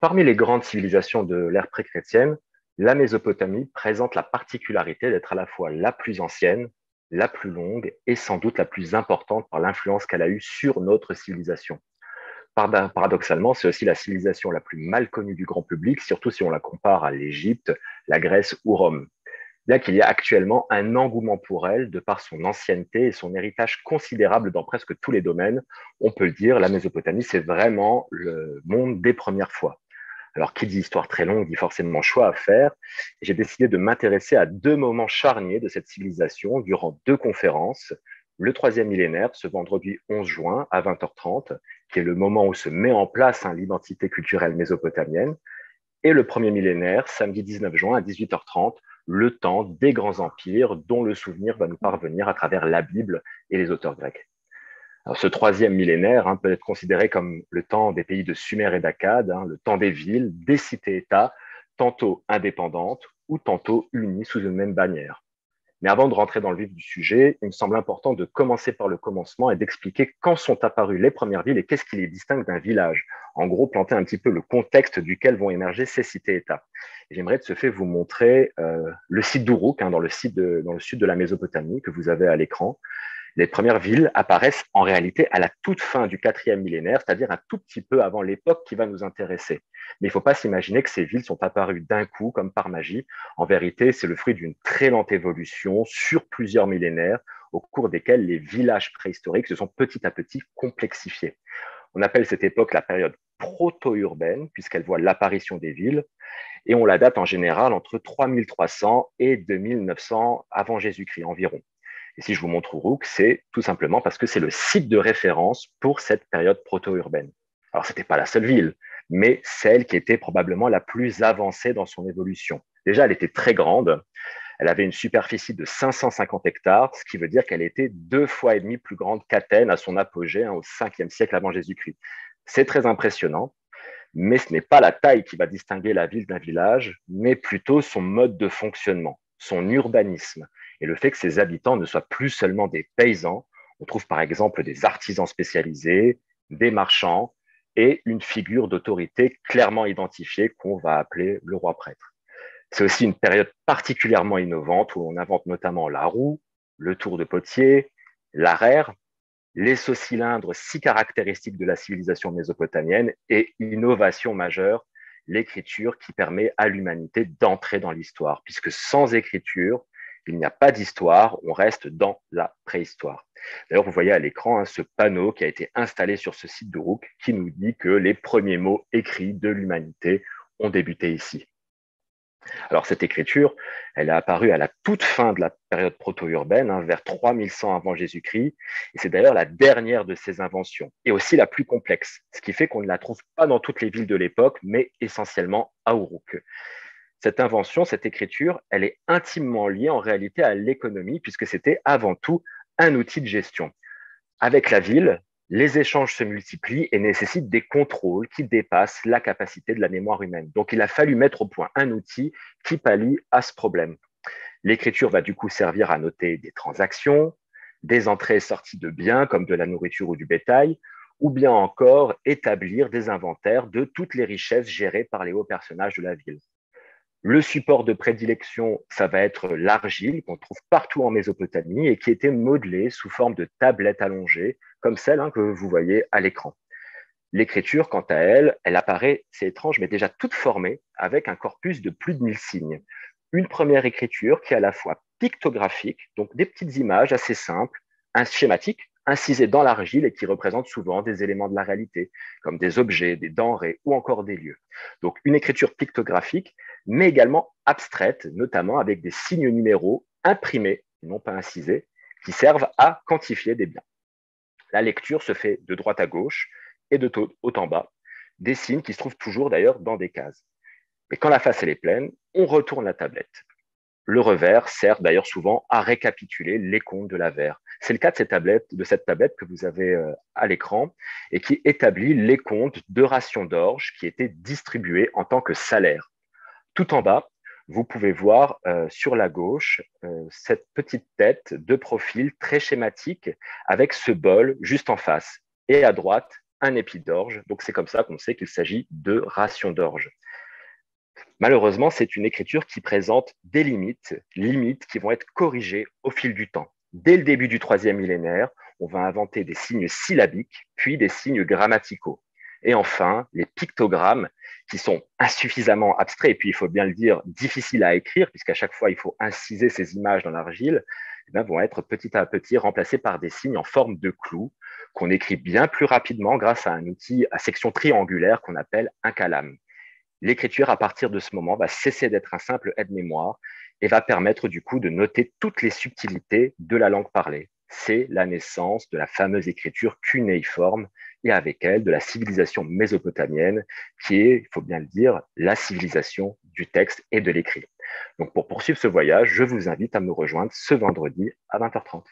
Parmi les grandes civilisations de l'ère pré-chrétienne, la Mésopotamie présente la particularité d'être à la fois la plus ancienne, la plus longue et sans doute la plus importante par l'influence qu'elle a eue sur notre civilisation. Paradoxalement, c'est aussi la civilisation la plus mal connue du grand public, surtout si on la compare à l'Égypte, la Grèce ou Rome. Bien qu'il y ait actuellement un engouement pour elle, de par son ancienneté et son héritage considérable dans presque tous les domaines, on peut le dire, la Mésopotamie, c'est vraiment le monde des premières fois. Alors, qui dit histoire très longue dit forcément choix à faire. J'ai décidé de m'intéresser à deux moments charniers de cette civilisation durant deux conférences. Le troisième millénaire, ce vendredi 11 juin à 20h30, qui est le moment où se met en place l'identité culturelle mésopotamienne, et le premier millénaire, samedi 19 juin à 18h30, le temps des grands empires dont le souvenir va nous parvenir à travers la Bible et les auteurs grecs. Alors, ce troisième millénaire peut être considéré comme le temps des pays de Sumer et d'Akkad, le temps des villes, des cités-États, tantôt indépendantes ou tantôt unies sous une même bannière. Mais avant de rentrer dans le vif du sujet, il me semble important de commencer par le commencement et d'expliquer quand sont apparues les premières villes et qu'est-ce qui les distingue d'un village. En gros, planter un petit peu le contexte duquel vont émerger ces cités-États. J'aimerais de ce fait vous montrer le site d'Uruk, dans le sud de la Mésopotamie, que vous avez à l'écran. Les premières villes apparaissent en réalité à la toute fin du quatrième millénaire, c'est-à-dire un tout petit peu avant l'époque qui va nous intéresser. Mais il ne faut pas s'imaginer que ces villes sont apparues d'un coup, comme par magie. En vérité, c'est le fruit d'une très lente évolution sur plusieurs millénaires, au cours desquels les villages préhistoriques se sont petit à petit complexifiés. On appelle cette époque la période proto-urbaine, puisqu'elle voit l'apparition des villes, et on la date en général entre 3300 et 2900 avant Jésus-Christ environ. Et si je vous montre Uruk, c'est tout simplement parce que c'est le site de référence pour cette période proto-urbaine. Alors, ce n'était pas la seule ville, mais celle qui était probablement la plus avancée dans son évolution. Déjà, elle était très grande. Elle avait une superficie de 550 hectares, ce qui veut dire qu'elle était 2,5 fois plus grande qu'Athènes à son apogée au 5e siècle avant Jésus-Christ. C'est très impressionnant, mais ce n'est pas la taille qui va distinguer la ville d'un village, mais plutôt son mode de fonctionnement, son urbanisme et le fait que ses habitants ne soient plus seulement des paysans. On trouve par exemple des artisans spécialisés, des marchands et une figure d'autorité clairement identifiée qu'on va appeler le roi prêtre. C'est aussi une période particulièrement innovante où on invente notamment la roue, le tour de potier, l'arère, les sauts-cylindres si caractéristiques de la civilisation mésopotamienne et innovation majeure, l'écriture qui permet à l'humanité d'entrer dans l'histoire, puisque sans écriture, il n'y a pas d'histoire, on reste dans la préhistoire. D'ailleurs, vous voyez à l'écran ce panneau qui a été installé sur ce site d'Uruk qui nous dit que les premiers mots écrits de l'humanité ont débuté ici. Alors, cette écriture, elle est apparue à la toute fin de la période proto-urbaine, vers 3100 avant Jésus-Christ, et c'est d'ailleurs la dernière de ces inventions, et aussi la plus complexe, ce qui fait qu'on ne la trouve pas dans toutes les villes de l'époque, mais essentiellement à Uruk. Cette invention, cette écriture, elle est intimement liée en réalité à l'économie, puisque c'était avant tout un outil de gestion. Avec la ville, les échanges se multiplient et nécessitent des contrôles qui dépassent la capacité de la mémoire humaine. Donc, il a fallu mettre au point un outil qui pallie à ce problème. L'écriture va du coup servir à noter des transactions, des entrées et sorties de biens comme de la nourriture ou du bétail, ou bien encore établir des inventaires de toutes les richesses gérées par les hauts personnages de la ville. Le support de prédilection, ça va être l'argile qu'on trouve partout en Mésopotamie et qui était modelée sous forme de tablettes allongées, comme celle que vous voyez à l'écran. L'écriture, quant à elle, elle apparaît, c'est étrange, mais déjà toute formée avec un corpus de plus de 1000 signes. Une première écriture qui est à la fois pictographique, donc des petites images assez simples, schématiques, incisées dans l'argile et qui représentent souvent des éléments de la réalité, comme des objets, des denrées ou encore des lieux. Donc une écriture pictographique, mais également abstraite, notamment avec des signes numéraux imprimés, non pas incisés, qui servent à quantifier des biens. La lecture se fait de droite à gauche et de haut en bas, des signes qui se trouvent toujours d'ailleurs dans des cases. Et quand la face elle est pleine, on retourne la tablette. Le revers sert d'ailleurs souvent à récapituler les comptes de la verre. C'est le cas de cette tablette que vous avez à l'écran et qui établit les comptes de rations d'orge qui étaient distribuées en tant que salaire. Tout en bas, vous pouvez voir sur la gauche cette petite tête de profil très schématique avec ce bol juste en face. Et à droite, un épi d'orge. Donc, c'est comme ça qu'on sait qu'il s'agit de ration d'orge. Malheureusement, c'est une écriture qui présente des limites qui vont être corrigées au fil du temps. Dès le début du troisième millénaire, on va inventer des signes syllabiques, puis des signes grammaticaux. Et enfin, les pictogrammes, qui sont insuffisamment abstraits, et puis il faut bien le dire, difficiles à écrire, puisqu'à chaque fois, il faut inciser ces images dans l'argile, vont être petit à petit remplacés par des signes en forme de clou, qu'on écrit bien plus rapidement grâce à un outil à section triangulaire qu'on appelle un calame. L'écriture, à partir de ce moment, va cesser d'être un simple aide-mémoire et va permettre du coup de noter toutes les subtilités de la langue parlée. C'est la naissance de la fameuse écriture cunéiforme et avec elle de la civilisation mésopotamienne qui est, il faut bien le dire, la civilisation du texte et de l'écrit. Donc pour poursuivre ce voyage, je vous invite à me rejoindre ce vendredi à 20h30.